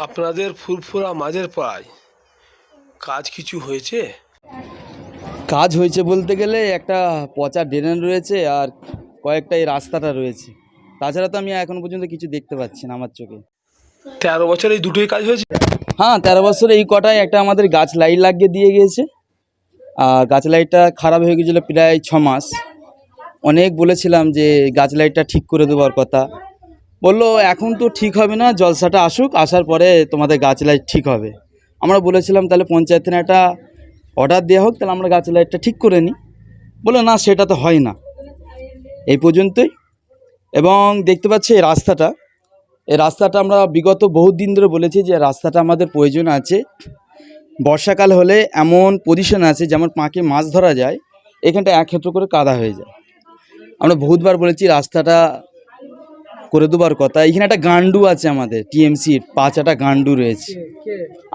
আপনাদের ফুরফুরা মাঝের পাড়ায় কাজ কিছু হয়েছে? কাজ হয়েছে বলতে গেলে একটা পচা ড্রেন রয়েছে আর কয়েকটা এই রাস্তাটা রয়েছে। তাছাড়া তো আমি এখনো পর্যন্ত কিছু দেখতে পাচ্ছি না আমার চোখে। 13 বছর এই দুটোই কাজ হয়েছে? হ্যাঁ, 13 বছরে এই কটায় একটা আমাদের গাছ লাইট লাগিয়ে দিয়ে গিয়েছে। আর গাছ লাইটটা খারাপ হয়ে গেছিলো প্রায় 6 মাস। অনেক বলেছিলাম যে গাছ লাইটটা ঠিক করে দেওয়ার কথা। বললো এখন তো ঠিক হবে না, জলসাটা আসুক, আসার পরে তোমাদের গাছ লাইট ঠিক হবে। আমরা বলেছিলাম তাহলে পঞ্চায়েত থেকে একটা অর্ডার দেওয়া হোক, তাহলে আমরা গাছ লাইটটা ঠিক করে নিই। বললো না, সেটা তো হয় না। এই পর্যন্তই। এবং দেখতে পাচ্ছি এই রাস্তাটা আমরা বিগত বহুত দিন ধরে বলেছি যে রাস্তাটা আমাদের প্রয়োজন আছে। বর্ষাকাল হলে এমন পজিশন আছে যেমন পাঁকে মাছ ধরা যায়, এখানটা এক ক্ষেত্র করে কাদা হয়ে যায়। আমরা বহুতবার বলেছি রাস্তাটা করে দেবার কথা। এখানে একটা গান্ডু আছে, আমাদের টিএমসির 5টা গান্ডু রয়েছে।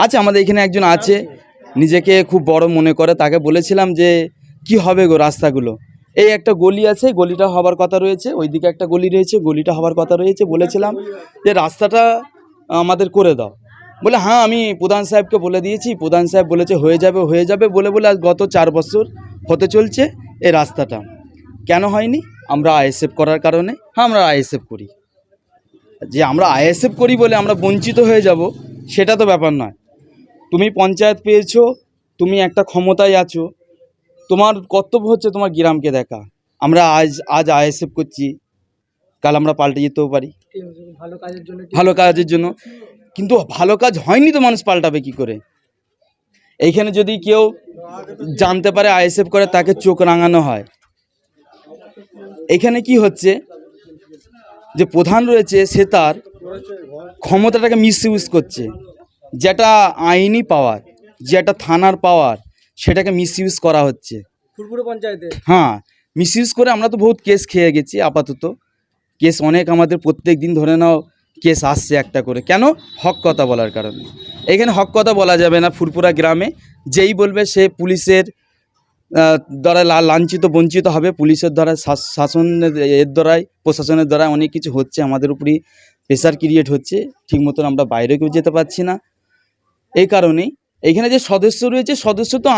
আচ্ছা, আমাদের এখানে একজন আছে, নিজেকে খুব বড় মনে করে। তাকে বলেছিলাম যে কি হবে গো রাস্তাগুলো, এই একটা গলি আছে, গলিটা হবার কথা রয়েছে, ওইদিকে একটা গলি রয়েছে, গলিটা হবার কথা রয়েছে। বলেছিলাম যে রাস্তাটা আমাদের করে দাও। বলে হ্যাঁ, আমি প্রধান সাহেবকে বলে দিয়েছি। প্রধান সাহেব বলেছে হয়ে যাবে হয়ে যাবে বলে বলে আজ গত 4 বছর হতে চলছে এই রাস্তাটা। কেন হয়নি? আমরা আইএসএফ করার কারণে। হ্যাঁ, আমরা আইএসএফ করি। যে আমরা আইএসএফ করি বলে আমরা বঞ্চিত হয়ে যাব সেটা তো ব্যাপার নয়। তুমি পঞ্চায়েত পেয়েছো, তুমি একটা ক্ষমতায় আছো, তোমার কর্তব্য হচ্ছে তোমার গ্রামকে দেখা। আমরা আজ আইএসএফ করছি, কাল আমরা পাল্টে যেতেও পারি ভালো কাজের জন্য। কিন্তু ভালো কাজ হয়নি তো মানুষ পাল্টাবে কি করে? এইখানে যদি কেউ জানতে পারে আইএসএফ করে, তাকে চোখ রাঙানো হয়। এখানে কি হচ্ছে যে প্রধান রয়েছে, সে তার ক্ষমতাটাকে মিসইউজ করছে। যেটা আইনি পাওয়ার, যেটা থানার পাওয়ার, সেটাকে মিসইউজ করা হচ্ছে ফুলপুর পঞ্চায়েতে। হ্যাঁ, মিসইউজ করে আমরা তো বহুত কেস খেয়ে গেছি। আপাতত কেস অনেক, আমাদের প্রত্যেক দিন ধরে নাও কেস আসছে একটা করে। কেন? হক কথা বলার কারণে। এখানে হক কথা বলা যাবে না ফুরপুরা গ্রামে। যেই বলবে সে পুলিশের দ্বারা লাঞ্ছিত বঞ্চিত হবে। পুলিশের দ্বারা, শাসনের এর দ্বারাই, প্রশাসনের দ্বারা অনেক কিছু হচ্ছে, আমাদের উপরই প্রেশার ক্রিয়েট হচ্ছে। ঠিক মতন আমরা বাইরে কেউ যেতে পারছি না। এই কারণেই এখানে যে সদস্য রয়েছে, সদস্য তো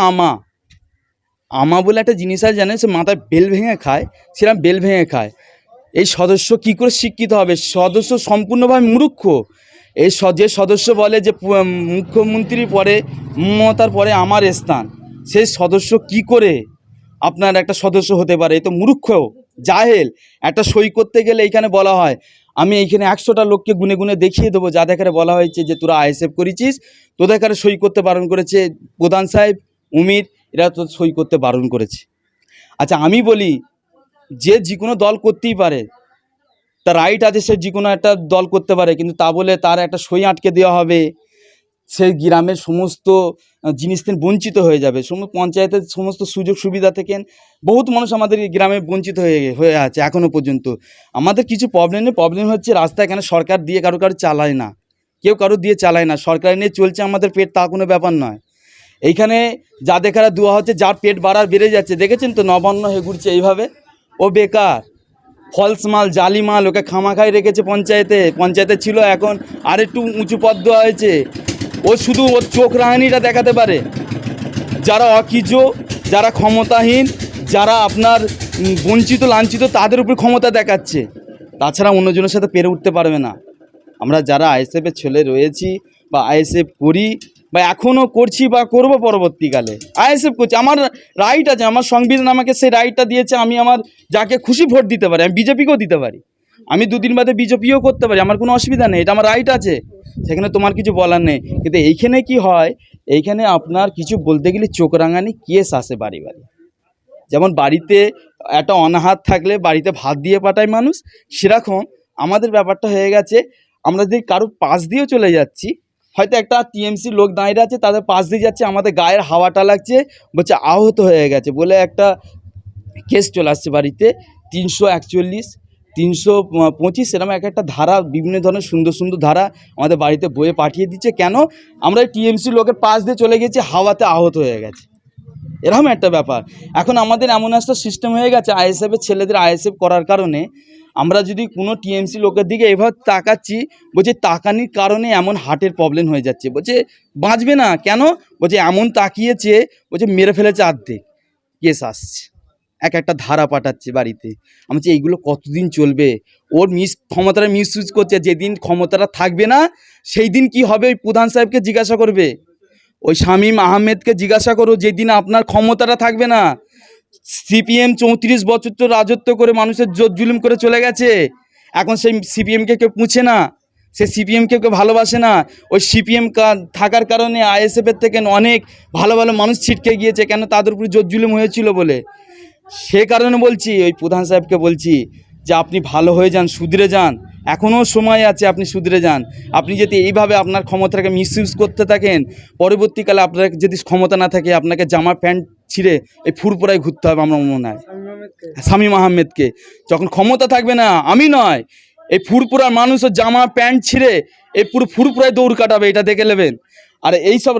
আমা বলে একটা জিনিস আছে, জানেন? সে মাথায় বেল ভেঙে খায়, সেরকম বেল ভেঙে খায়। এই সদস্য কি করে শিক্ষিত হবে? সদস্য সম্পূর্ণভাবে মূর্খ। যে সদস্য বলে যে মুখ্যমন্ত্রীর পরে, মমতার পরে আমার স্থান, সেই সদস্য কি করে আপনার একটা সদস্য হতে পারে? এই তো মূর্খ, জাহেল। একটা সই করতে গেলে এইখানে বলা হয়, আমি এইখানে 100টা লোককে গুনে গুনে দেখিয়ে দেবো যাদের কারে বলা হয়েছে যে তোরা আইএসএফ করেছিস, তোদের কারে সই করতে বারণ করেছে প্রধান সাহেব, উমির, এরা তো সই করতে বারণ করেছে। আচ্ছা, আমি বলি যে কোনো দল করতেই পারে, তার রাইট আছে, সে যে কোনো একটা দল করতে পারে, কিন্তু তা বলে তার একটা সই আটকে দেওয়া হবে, সে গ্রামের সমস্ত জিনিস থেকে বঞ্চিত হয়ে যাবে। পঞ্চায়েতের সমস্ত সুযোগ সুবিধা থেকে বহুত মানুষ আমাদের গ্রামে বঞ্চিত হয়ে আছে এখনও পর্যন্ত। আমাদের কিছু প্রবলেম নেই, প্রবলেম হচ্ছে রাস্তা এখানে সরকার দিয়ে কারো চালায় না, কেউ কারো দিয়ে চালায় না। সরকার নিয়ে চলছে আমাদের পেট, তা কোনো ব্যাপার নয়। এইখানে যা দেখারা দেওয়া হচ্ছে, যার পেট বেড়ে যাচ্ছে, দেখেছেন তো, নবান্ন হয়ে ঘুরছে এইভাবে। ও বেকার, ফলস মাল, জালি মাল, ওকে খামাখাই রেখেছে পঞ্চায়েতে ছিল, এখন আর একটু উঁচু পদ দেওয়া হয়েছে। ও শুধু ওর চোখ রাঙানিটা দেখাতে পারে। যারা অকিজো, যারা ক্ষমতাহীন, যারা আপনার বঞ্চিত লাঞ্ছিত, তাদের উপর ক্ষমতা দেখাচ্ছে। তাছাড়া অন্যজনের সাথে পেরে উঠতে পারবে না। আমরা যারা আইএসএফের ছেলে রয়েছি বা আইএসএফ করি বা এখনও করছি বা করব পরবর্তীকালে, আইএসএফ করছি, আমার রাইট আছে, আমার সংবিধান আমাকে সেই রাইটটা দিয়েছে। আমি আমার যাকে খুশি ভোট দিতে পারি, আমি বিজেপিকেও দিতে পারি, আমি 2 দিন বাদে বিজেপিও করতে পারি, আমার কোনো অসুবিধা নেই, এটা আমার রাইট আছে, সেখানে তোমার কিছু বলার নেই। কিন্তু এইখানে কি হয়, এইখানে আপনার কিছু বলতে গেলে চোখ রাঙানি কেস আসে বাড়ি বাড়ি। যেমন বাড়িতে একটা অনাহার থাকলে বাড়িতে ভাত দিয়ে পাঠায় মানুষ, সেরকম আমাদের ব্যাপারটা হয়ে গেছে। আমরা যদি কারো পাশ দিয়েও চলে যাচ্ছি, হয়তো একটা টিএমসি লোক দাঁড়িয়ে আছে, তাদের পাশ দিয়ে যাচ্ছে, আমাদের গায়ের হাওয়াটা লাগছে, বলছে আহত হয়ে গেছে বলে একটা কেস চলে আসছে বাড়িতে। 341, 325 এরকম একটা ধারা, বিভিন্ন ধরনের সুন্দর সুন্দর ধারা আমাদের বাড়িতে বয়ে পাঠিয়ে দিচ্ছে। কেন? আমরা টিএমসি লোকের পাশ দিয়ে চলে গেছি, হাওয়াতে আহত হয়ে গেছে, এরকম একটা ব্যাপার। এখন আমাদের এমন একটা সিস্টেম হয়ে গেছে, আইএসএফের ছেলেদের আইএসএফ করার কারণে আমরা যদি কোনো টিএমসি লোকের দিকে এভাবে তাকাচ্ছি, বলছে তাকানির কারণে এমন হার্টের প্রবলেম হয়ে যাচ্ছে, বলছে বাঁচবে না কেন, বলছে এমন তাকিয়েছে, বলছে মেরে ফেলেছে অর্ধেক, কেস আসছে, একটা ধারা পাঠাচ্ছে বাড়িতে। আমি বলছি এইগুলো কতদিন চলবে? ওর ক্ষমতাটা মিসইউজ করছে, যেদিন ক্ষমতাটা থাকবে না সেই দিন কি হবে ওই প্রধান সাহেবকে জিজ্ঞাসা করবে, ওই শামীম আহমেদকে জিজ্ঞাসা করো, যেদিন আপনার ক্ষমতাটা থাকবে না। সিপিএম 34 বছর তো রাজত্ব করে মানুষের জোর জুলুম করে চলে গেছে, এখন সেই সিপিএমকে কেউ পুঁছে না, সে সিপিএমকে কেউ ভালোবাসে না। ওই সিপিএম থাকার কারণে আইএসএফের থেকে অনেক ভালো ভালো মানুষ ছিটকে গিয়েছে, কেন তাদের উপরে জোর জুলুম হয়েছিল বলে। সে কারণে বলছি ওই প্রধান সাহেবকে বলছি যে আপনি ভালো হয়ে যান, শুধরে যান, এখনও সময় আছে, আপনি শুধরে যান। আপনি যদি এইভাবে আপনার ক্ষমতাটাকে মিসইউজ করতে থাকেন, পরবর্তীকালে আপনার যদি ক্ষমতা না থাকে আপনাকে জামা প্যান্ট ছিঁড়ে এই ফুরপুরায় ঘুরতে হবে আমার মনে হয়। শামীম আহমেদকে যখন ক্ষমতা থাকবে না, আমি নয়, এই ফুরপুরার মানুষও জামা প্যান্ট ছিঁড়ে এই পুরো ফুরপুরায় দৌড় কাটাবে, এটা দেখে নেবেন। আর এইসব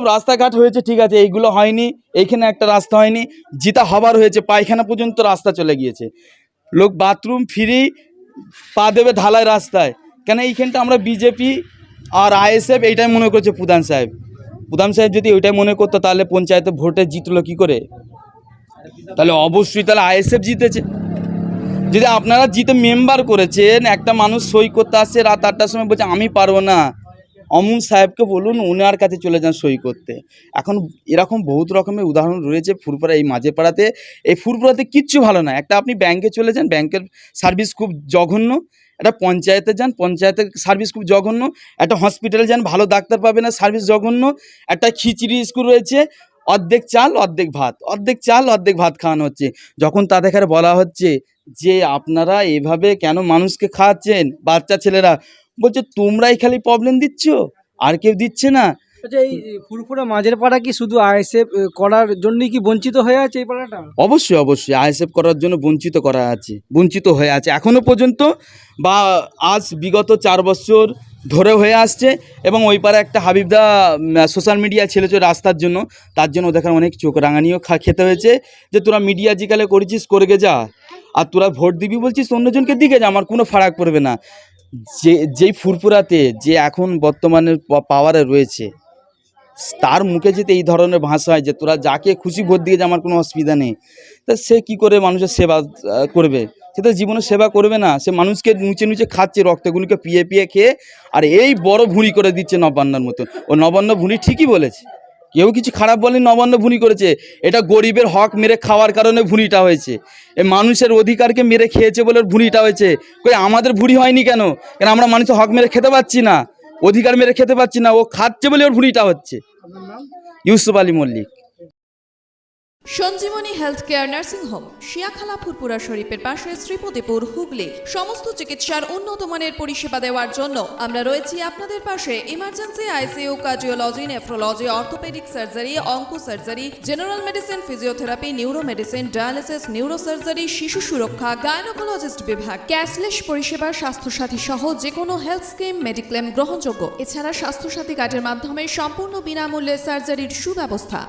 রাস্তাঘাট হয়েছে ঠিক আছে, এইগুলো হয়নি, এইখানে একটা রাস্তা হয়নি, যেটা হবার হয়েছে পায়খানা পর্যন্ত রাস্তা চলে গিয়েছে, লোক বাথরুম ফ্রি পা দেবে ঢালাই রাস্তায়। কেন এইখানটা আমরা বিজেপি আর আইএসএফ এইটাই মনে করছে। প্রধান সাহেব যদি ওইটাই মনে করতো তাহলে পঞ্চায়েতে ভোটে জিতলো কি করে? তাহলে অবশ্যই তাহলে আইএসএফ জিতেছে। যদি আপনারা জিতে মেম্বার করেছেন, একটা মানুষ সই করতে আসছে রাত 8টার সময়, বলছে আমি পারবো না, অমুন সাহেবকে বলুন উনার কাছে চলে যান সই করতে। এখন এরকম বহুত রকমের উদাহরণ রয়েছে ফুরপুরা, এই মাঝের পাড়াতে। এই ফুরপুরাতে কিচ্ছু ভালো না। একটা আপনি ব্যাংকে চলে যান, ব্যাংকের সার্ভিস খুব জঘন্য। একটা পঞ্চায়েতে যান, পঞ্চায়েতের সার্ভিস খুব জঘন্য। একটা হসপিটালে যান, ভালো ডাক্তার পাবে না, সার্ভিস জঘন্য। একটা খিচড়ি স্কুল রয়েছে, অর্ধেক চাল অর্ধেক ভাত, অর্ধেক চাল অর্ধেক ভাত খাওয়ানো হচ্ছে। যখন তাদের বলা হচ্ছে যে আপনারা এভাবে কেন মানুষকে খাওয়াচ্ছেন, বাচ্চা ছেলেরা বলছে তোমরাই খালি প্রবলেম দিচ্ছ, আর কেউ দিচ্ছে না। আচ্ছা, এই ফুরফুরা মাঝের পাড়া কি শুধু আইএসএফ করার জন্যই কি বঞ্চিত হয়ে আছে এই পাড়াটা? অবশ্যই আইএসএফ করার জন্য বঞ্চিত হয়ে আছে এখনো পর্যন্ত, বা আজ বিগত 4 বছর ধরে হয়ে আসছে। এবং ওই পারে একটা হাবিবদা সোশ্যাল মিডিয়া ছেলেছে রাস্তার জন্য, তার জন্য ওদের অনেক চোখ রাঙানিও খেতে হয়েছে, যে তোরা মিডিয়া জিকালে করেছিস করে গে যা, আর তোরা ভোট দিবি বলছিস অন্যজনকে দিকে যা, আমার কোনো ফারাক পড়বে না। যেই ফুরফুরাতে যে এখন বর্তমানে পাওয়ারে রয়েছে, তার মুখে যদি এই ধরনের ভাষা হয় যে তোরা যাকে খুশি ভোট দিয়ে যে আমার কোনো অসুবিধা নেই, তা সে কি করে মানুষের সেবা করবে? সে তো জীবনে সেবা করবে না, সে মানুষকে নুচে খাচ্ছে, রক্তগুলিকে পিয়ে খেয়ে, আর এই বড় ভুঁড়ি করে দিচ্ছে নবান্নর মতন। ও নবান্ন ভুঁড়ি ঠিকই বলেছে, কেউ কিছু খারাপ বলেনি, নবান্ন ভুঁড়ি করেছে। এটা গরিবের হক মেরে খাওয়ার কারণে ভুঁড়িটা হয়েছে, এই মানুষের অধিকারকে মেরে খেয়েছে বলে ভুঁড়িটা হয়েছে। কই আমাদের ভুঁড়ি হয়নি কেন? কেন আমরা মানুষের হক মেরে খেতে পাচ্ছি না, অধিকার মেরে খেতে পাচ্ছি না, ও খাচ্ছে বলে ওর ভুঁড়িটা হচ্ছে। Yusuf Ali Mallick. Sanjeevani health care nursing home, Shiakhala Furfura শরীফের পাশে, শ্রীপতিপুর, হুগলি। সমস্ত চিকিৎসার উন্নত মানের পরিষেবা দেওয়ার জন্য আমরা রয়েছি আপনাদের পাশে। Emergency, ICU, cardiology, nephrology, orthopaedic surgery, onco surgery, general medicine, physiotherapy, neuro medicine, dialysis, neuro surgery, শিশু সুরক্ষা, গাইনোকোলজিস্ট বিভাগ, ক্যাশলেস পরিষেবা, স্বাস্থ্যসাথী সহ যে কোনো হেলথ স্কিম, মেডিক্লেম গ্রহণযোগ্য। এছাড়া স্বাস্থ্যসাথী কার্ডের মাধ্যমে সম্পূর্ণ বিনামূল্যে সার্জারির সুব্যবস্থা।